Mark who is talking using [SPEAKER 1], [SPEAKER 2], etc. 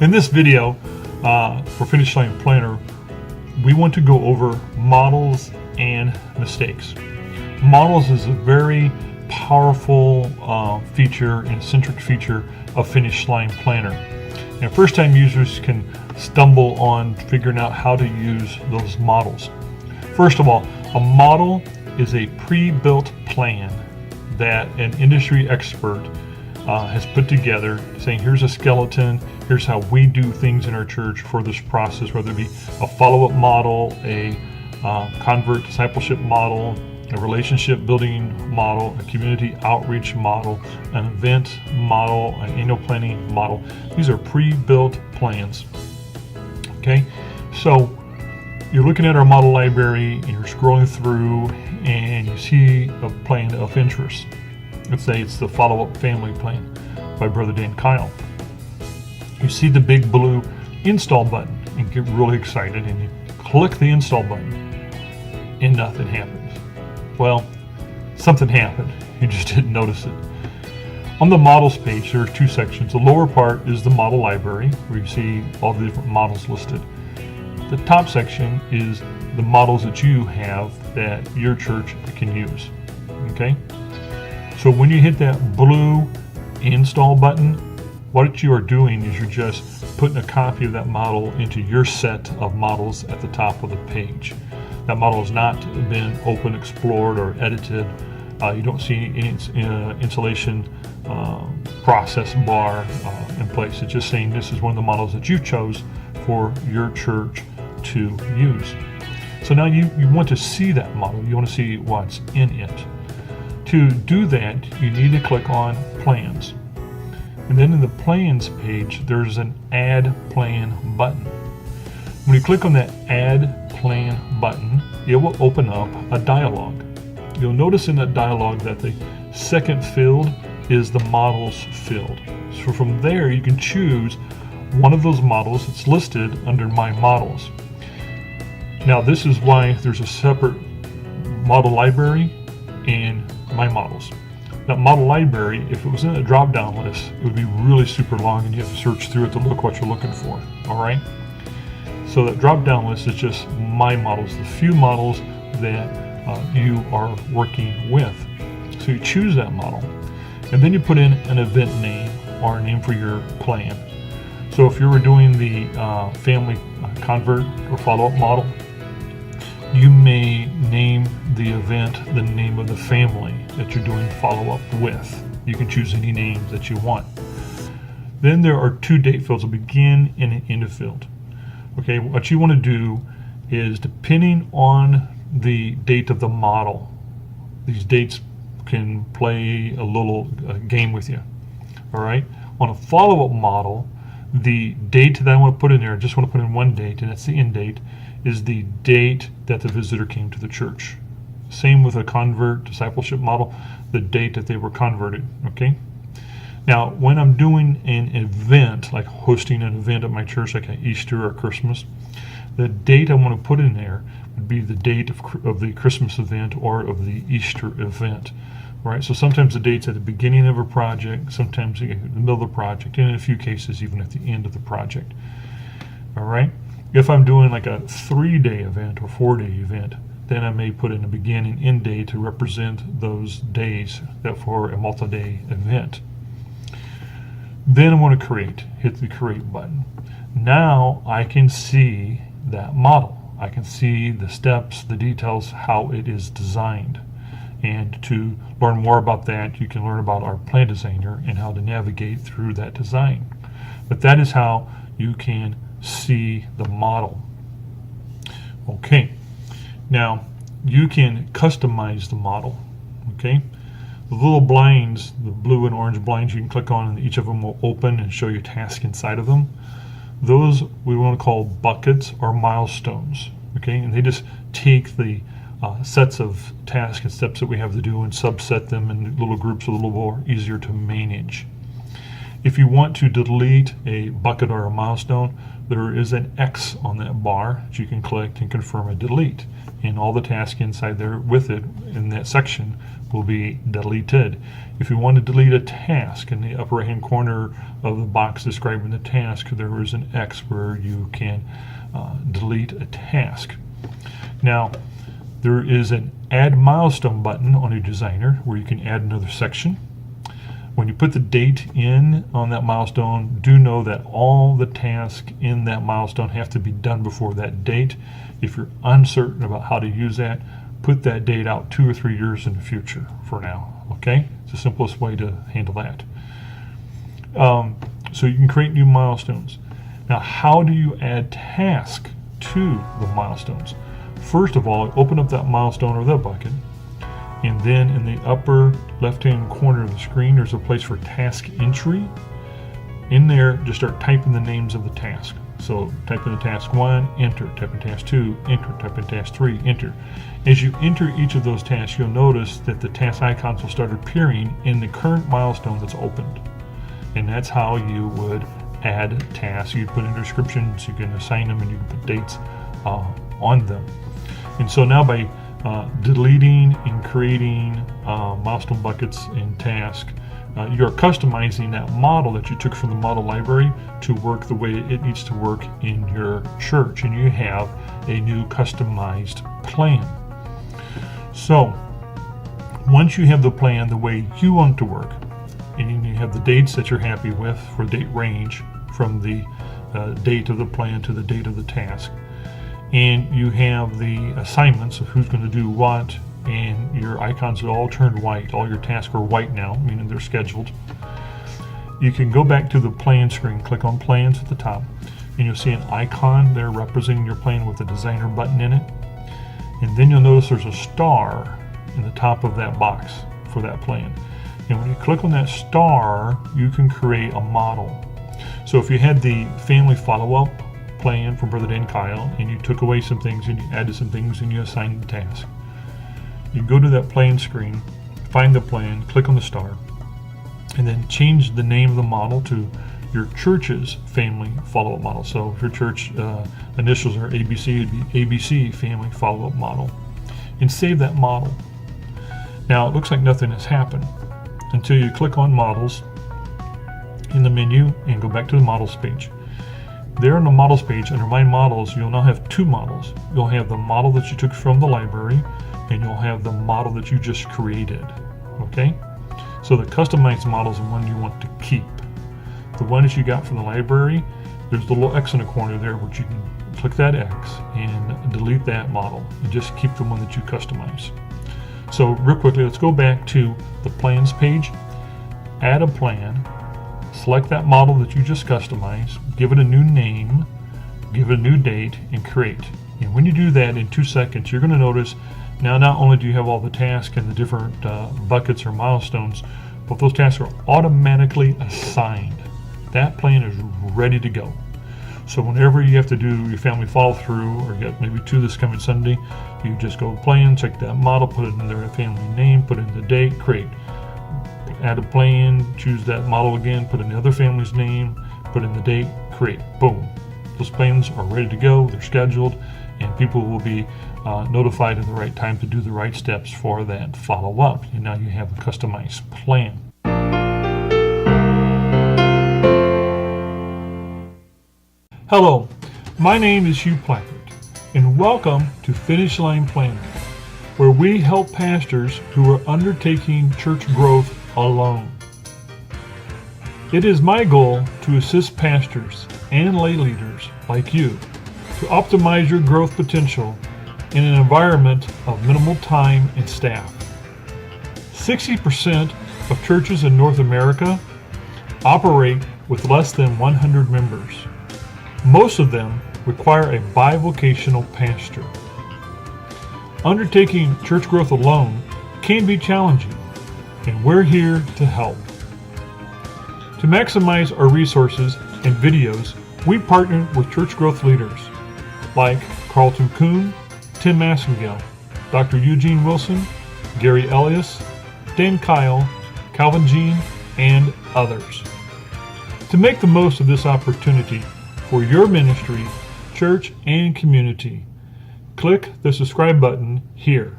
[SPEAKER 1] In this video for Finish Line Planner, we want to go over models and mistakes. Models is a very powerful feature and centric feature of Finish Line Planner. And first-time users can stumble on figuring out how to use those models. First of all, a model is a pre-built plan that an industry expert has put together, saying here's a skeleton, here's how we do things in our church for this process, whether it be a follow-up model, a convert discipleship model, a relationship building model, a community outreach model, an event model, an annual planning model. These are pre-built plans. Okay, so you're looking at our model library and you're scrolling through and you see a plan of interest. Let's say it's the follow-up family plan by Brother Dan Kyle. You see the big blue install button and get really excited and you click the install button and nothing happens. Well, something happened. You just didn't notice it. On the models page, there are two sections. The lower part is the model library, where you see all the different models listed. The top section is the models that you have that your church can use. Okay? So when you hit that blue install button, what you are doing is you're just putting a copy of that model into your set of models at the top of the page. That model has not been open, explored, or edited. You don't see any installation process bar in place. It's just saying this is one of the models that you chose for your church to use. So now you want to see that model. You want to see what's in it. To do that, you need to click on Plans. And then in the Plans page, there's an Add Plan button. When you click on that Add Plan button, it will open up a dialog. You'll notice in that dialog that the second field is the models field. So from there, you can choose one of those models that's listed under My Models. Now, this is why there's a separate model library and My Models. That model library, if it was in a drop-down list, it would be really super long and you have to search through it to look what you're looking for. All right? So that drop-down list is just My Models, the few models that you are working with. So you choose that model, and then you put in an event name or a name for your plan. So if you were doing the family convert or follow-up model, you may name the event the name of the family that you're doing follow-up with. You can choose any names that you want. Then there are two date fields, a begin and an end field. Okay, what you want to do is, depending on the date of the model, these dates can play a little game with you. All right, on a follow-up model, the date that I want to put in there, I just want to put in one date, and that's the end date, is the date that the visitor came to the church. Same with a convert discipleship model, the date that they were converted. Okay. Now, when I'm doing an event, like hosting an event at my church, like an Easter or Christmas, the date I want to put in there would be the date of the Christmas event or of the Easter event. All right, so sometimes the date's at the beginning of a project, sometimes in the middle of the project, and in a few cases even at the end of the project. All right, if I'm doing like a 3-day event or 4-day event, then I may put in a begin and end date to represent those days that for a multi-day event. Then I want to create, hit the create button. Now I can see that model. I can see the steps, the details, how it is designed. And to learn more about that, you can learn about our plan designer and how to navigate through that design. But that is how you can see the model. Okay, now you can customize the model. Okay. The little blinds, the blue and orange blinds you can click on, and each of them will open and show you a task inside of them. Those we want to call buckets or milestones. Okay, and they just take the sets of tasks and steps that we have to do and subset them in little groups a little more easier to manage. If you want to delete a bucket or a milestone, there is an X on that bar that you can click and confirm a delete. And all the tasks inside there with it in that section will be deleted. If you want to delete a task, in the upper right hand corner of the box describing the task, there is an X where you can delete a task. Now, there is an Add Milestone button on a designer where you can add another section. When you put the date in on that milestone, do know that all the tasks in that milestone have to be done before that date. If you're uncertain about how to use that, put that date out 2 or 3 years in the future for now. Okay? It's the simplest way to handle that. So you can create new milestones. Now, how do you add tasks to the milestones? First of all, open up that milestone or that bucket, and then in the upper left-hand corner of the screen, there's a place for task entry. In there, just start typing the names of the task. So type in the task 1, enter. Type in task 2, enter. Type in task 3, enter. As you enter each of those tasks, you'll notice that the task icons will start appearing in the current milestone that's opened. And that's how you would add tasks. You put in descriptions, you can assign them, and you can put dates on them. And so now by deleting and creating milestone buckets and tasks, you're customizing that model that you took from the model library to work the way it needs to work in your church, and you have a new customized plan. So once you have the plan the way you want it to work, and you have the dates that you're happy with for date range from the date of the plan to the date of the task, and you have the assignments of who's going to do what, and your icons are all turned white. All your tasks are white now, meaning they're scheduled. You can go back to the plan screen, click on plans at the top, and you'll see an icon there representing your plan with a designer button in it. And then you'll notice there's a star in the top of that box for that plan. And when you click on that star, you can create a model. So if you had the family follow-up plan from Brother Dan Kyle, and you took away some things and you added some things and you assigned the task, you go to that plan screen, find the plan, click on the star, and then change the name of the model to your church's family follow-up model. So if your church initials are ABC, it'd be ABC Family Follow-Up Model, and save that model. Now it looks like nothing has happened until you click on Models in the menu and go back to the Models page. There on the Models page, under My Models, you'll now have 2 models. You'll have the model that you took from the library, and you'll have the model that you just created. Okay? So the customized model is the one you want to keep. The one that you got from the library, there's the little X in the corner there, which you can click that X and delete that model and just keep the one that you customize. So real quickly, let's go back to the plans page, add a plan, select that model that you just customized, give it a new name, give it a new date, and create. And when you do that in 2 seconds, you're going to notice now not only do you have all the tasks and the different buckets or milestones, but those tasks are automatically assigned. That plan is ready to go. So whenever you have to do your family follow through, or get maybe 2 this coming Sunday, you just go plan, check that model, put it in their family name, put in the date, create. Add a plan, choose that model again, put in the other family's name, put in the date, create. Boom. Those plans are ready to go, they're scheduled, and people will be notified in the right time to do the right steps for that follow-up. And now you have a customized plan. Hello, my name is Hugh Plappert, and welcome to Finish Line Planner, where we help pastors who are undertaking church growth alone. It is my goal to assist pastors and lay leaders like you to optimize your growth potential in an environment of minimal time and staff. 60% of churches in North America operate with less than 100 members. Most of them require a bivocational pastor. Undertaking church growth alone can be challenging, and we're here to help. To maximize our resources and videos, we partner with church growth leaders like Carlton Kuhn, Tim Massengale, Dr. Eugene Wilson, Gary Elias, Dan Kyle, Calvin Jean, and others. To make the most of this opportunity for your ministry, church, and community, click the subscribe button here.